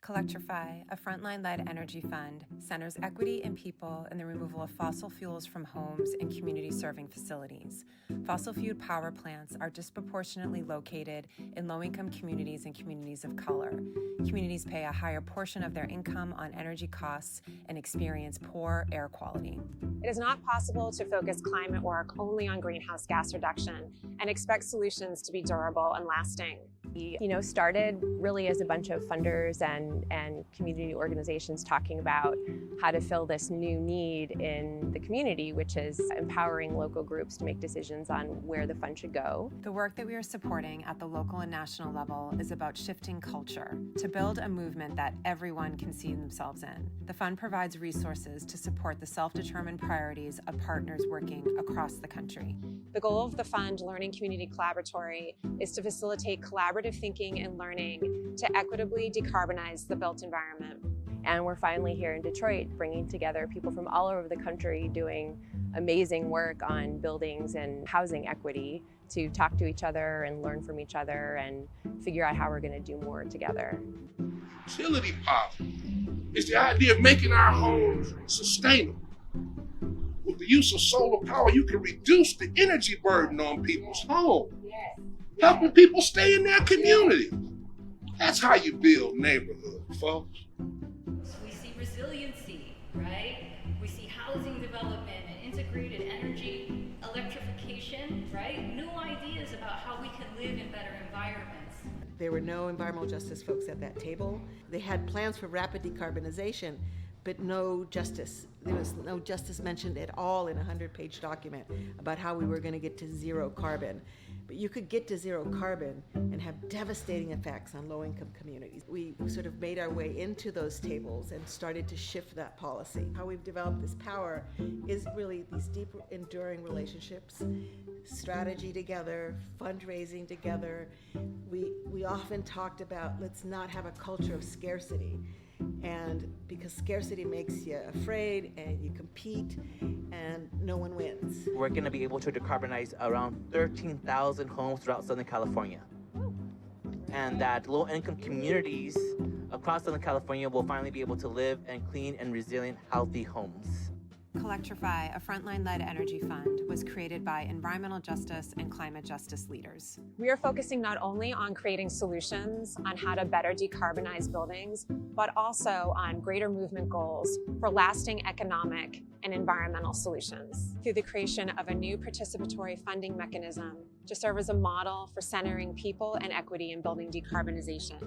Collectrify, a frontline-led energy fund, centers equity in people in the removal of fossil fuels from homes and community-serving facilities. Fossil fuel power plants are disproportionately located in low-income communities and communities of color. Communities pay a higher portion of their income on energy costs and experience poor air quality. It is not possible to focus climate work only on greenhouse gas reduction and expect solutions to be durable and lasting. We, started really as a bunch of funders and community organizations talking about how to fill this new need in the community, which is empowering local groups to make decisions on where the fund should go. The work that we are supporting at the local and national level is about shifting culture to build a movement that everyone can see themselves in. The fund provides resources to support the self-determined priorities of partners working across the country. The goal of the fund, Learning Community Collaboratory, is to facilitate collaborative thinking and learning to equitably decarbonize the built environment. And we're finally here in Detroit, bringing together people from all over the country doing amazing work on buildings and housing equity to talk to each other and learn from each other and figure out how we're going to do more together. Utility power is the idea of making our homes sustainable. With the use of solar power, you can reduce the energy burden on people's homes, helping people stay in their community. That's how you build neighborhood, folks. We see resiliency, right? We see housing development and integrated energy, electrification, right? New ideas about how we can live in better environments. There were no environmental justice folks at that table. They had plans for rapid decarbonization, but no justice. There was no justice mentioned at all in a 100-page document about how we were going to get to zero carbon. But you could get to zero carbon and have devastating effects on low-income communities. We sort of made our way into those tables and started to shift that policy. How we've developed this power is really these deep, enduring relationships, strategy together, fundraising together. We often talked about let's not have a culture of scarcity. And because scarcity makes you afraid and you compete and no one wins. We're going to be able to decarbonize around 13,000 homes throughout Southern California. And that low-income communities across Southern California will finally be able to live in clean and resilient, healthy homes. Collectrify, a frontline-led energy fund, was created by environmental justice and climate justice leaders. We are focusing not only on creating solutions on how to better decarbonize buildings, but also on greater movement goals for lasting economic and environmental solutions through the creation of a new participatory funding mechanism to serve as a model for centering people and equity in building decarbonization.